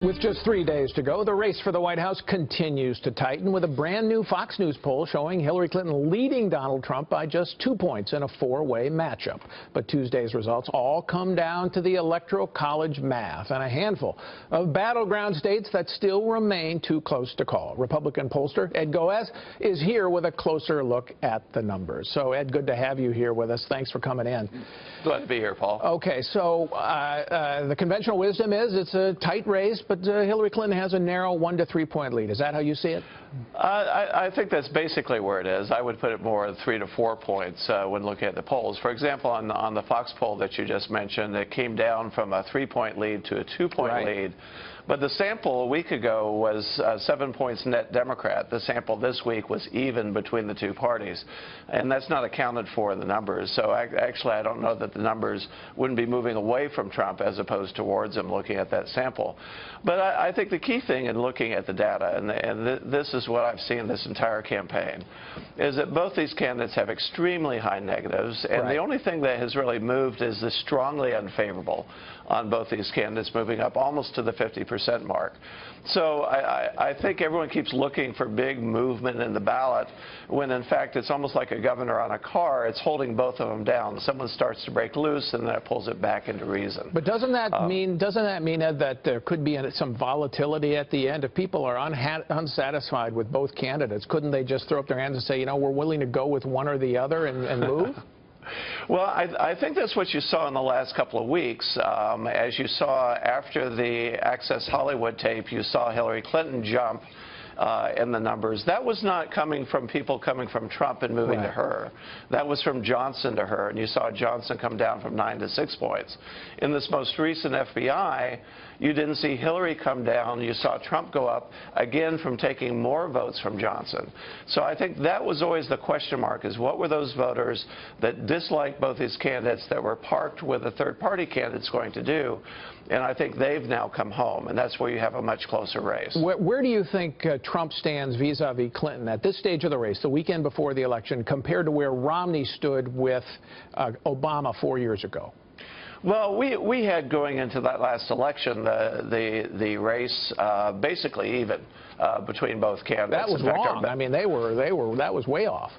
With just 3 days to go, the race for the White House continues to tighten, with a brand new Fox News poll showing Hillary Clinton leading Donald Trump by just 2 points in a four-way matchup. But Tuesday's results all come down to the Electoral College math and a handful of battleground states that still remain too close to call. Republican pollster Ed Goeas is here with a closer look at the numbers. So, Ed, good to have you here with us. Thanks for coming in. Glad to be here, Paul. Okay, so the conventional wisdom is it's a tight race, but Hillary Clinton has a narrow 1 to 3 point lead. Is that how you see it? I think that's basically where it is. I would put it more 3 to 4 points when looking at the polls. For example, on the Fox poll that you just mentioned, it came down from a 3-point lead to a 2-point lead. But the sample a week ago was 7 points net Democrat. The sample this week was even between the two parties. And that's not accounted for in the numbers. So actually, I don't know that the numbers wouldn't be moving away from Trump as opposed towards him looking at that sample. But I think the key thing in looking at the data, and this is what I've seen this entire campaign, is that both these candidates have extremely high negatives. And the only thing that has really moved is the strongly unfavorable on both these candidates, moving up almost to the 50% mark. So I think everyone keeps looking for big movement in the ballot when, in fact, it's almost like a governor on a car. It's holding both of them down. Someone starts to break loose, and then it pulls it back into reason. But doesn't that mean, Ed, that there could be some volatility at the end? If people are unsatisfied with both candidates, couldn't they just throw up their hands and say, you know, we're willing to go with one or the other and move? Well, I think that's what you saw in the last couple of weeks. As you saw after the Access Hollywood tape, you saw Hillary Clinton jump in the numbers. That was not coming from people coming from Trump and moving to her. That was from Johnson to her, and you saw Johnson come down from 9 to 6 points. In this most recent FBI, you didn't see Hillary come down. You saw Trump go up, again, from taking more votes from Johnson. So I think that was always the question mark, is what were those voters that disliked both these candidates that were parked with the third-party candidates going to do? And I think they've now come home, and that's where you have a much closer race. Where do you think Trump stands vis-a-vis Clinton at this stage of the race, the weekend before the election, compared to where Romney stood with Obama 4 years ago? Well, we had, going into that last election, the race basically even between both candidates. That was wrong. I mean, that was way off.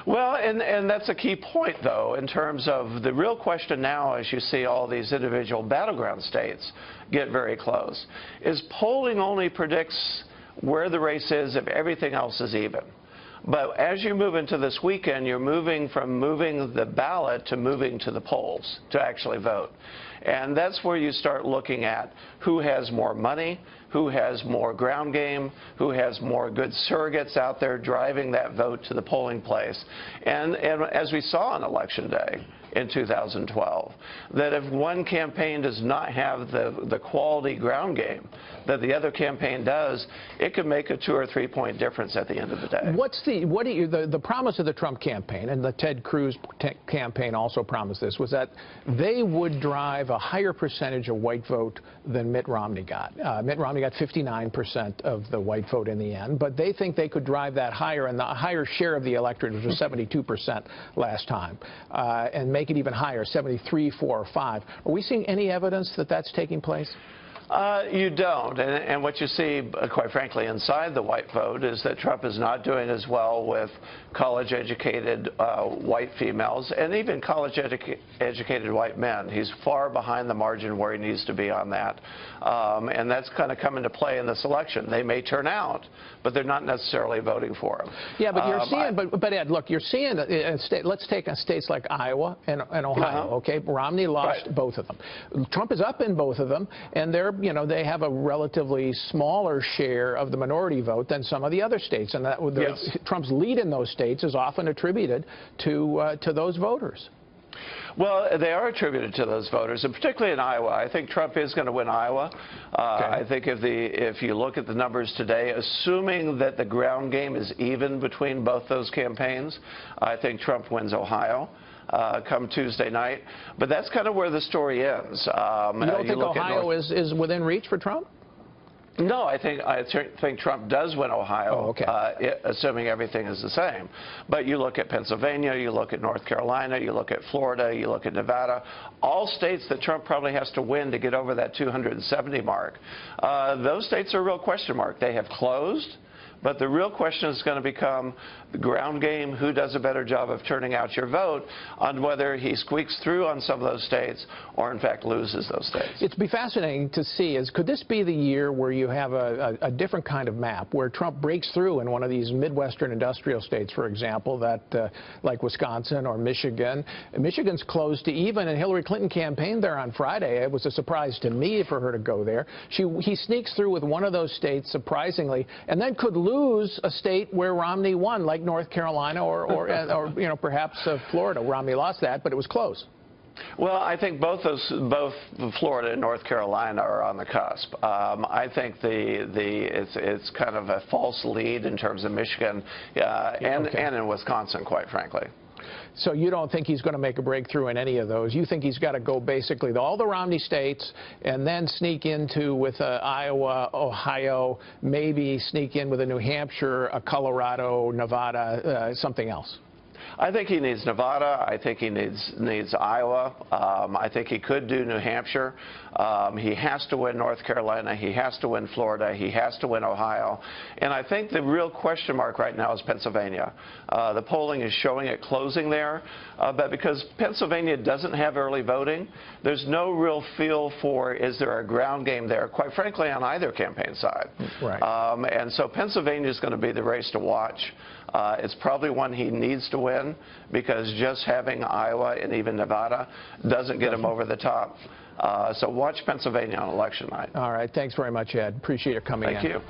Well, and that's a key point, though, in terms of the real question now, as you see all these individual battleground states get very close, is polling only predicts where the race is if everything else is even. But as you move into this weekend, you're moving from moving the ballot to moving to the polls to actually vote. And that's where you start looking at who has more money, who has more ground game, who has more good surrogates out there driving that vote to the polling place. And as we saw on Election Day in 2012, that if one campaign does not have the quality ground game that the other campaign does, it could make a 2 or 3 point difference at the end of the day. The promise of the Trump campaign, and the Ted Cruz campaign also promised this, was that they would drive a higher percentage of white vote than Mitt Romney got. Mitt Romney got 59% of the white vote in the end, but they think they could drive that higher, and the higher share of the electorate, which was 72% last time, and make it even higher, 73, 4, or 5. Are we seeing any evidence that that's taking place? You don't. And what you see, quite frankly, inside the white vote is that Trump is not doing as well with college-educated white females and even college-educated white men. He's far behind the margin where he needs to be on that. And that's kind of come into play in this election. They may turn out, but they're not necessarily voting for him. Yeah, but you're seeing, but Ed, look, you're seeing, let's take states like Iowa and Ohio, okay? Romney lost both of them. Trump is up in both of them, and they have a relatively smaller share of the minority vote than some of the other states, and Trump's lead in those states is often attributed to those voters. Well, they are attributed to those voters, and particularly in Iowa. I think Trump is going to win Iowa. I think if you look at the numbers today, assuming that the ground game is even between both those campaigns, I think Trump wins Ohio come Tuesday night. But that's kind of where the story ends. You don't think Ohio is within reach for Trump? No, I think Trump does win Ohio, Oh, okay. assuming everything is the same. But you look at Pennsylvania, you look at North Carolina, you look at Florida, you look at Nevada, all states that Trump probably has to win to get over that 270 mark. Those states are a real question mark. They have closed. But the real question is going to become the ground game, who does a better job of turning out your vote, on whether he squeaks through on some of those states or, in fact, loses those states. It'd be fascinating to see, could this be the year where you have a different kind of map, where Trump breaks through in one of these Midwestern industrial states, for example, that like Wisconsin or Michigan. Michigan's close to even, and Hillary Clinton campaigned there on Friday. It was a surprise to me for her to go there. He sneaks through with one of those states, surprisingly, and then could lose a state where Romney won, like North Carolina or you know, perhaps Florida. Romney lost that, but it was close. Well, I think both Florida and North Carolina are on the cusp. I think it's kind of a false lead in terms of Michigan and in Wisconsin, quite frankly. So you don't think he's going to make a breakthrough in any of those? You think he's got to go basically all the Romney states and then sneak into with Iowa, Ohio, maybe sneak in with a New Hampshire, a Colorado, Nevada, something else? I think he needs Nevada. I think he needs Iowa. I think he could do New Hampshire. He has to win North Carolina. He has to win Florida. He has to win Ohio. And I think the real question mark right now is Pennsylvania. The polling is showing it closing there. But because Pennsylvania doesn't have early voting, there's no real feel for, is there a ground game there, quite frankly, on either campaign side. Right. And so Pennsylvania is going to be the race to watch. It's probably one he needs to win, because just having Iowa and even Nevada doesn't get him over the top. So watch Pennsylvania on election night. All right. Thanks very much, Ed. Appreciate your coming in. Thank you.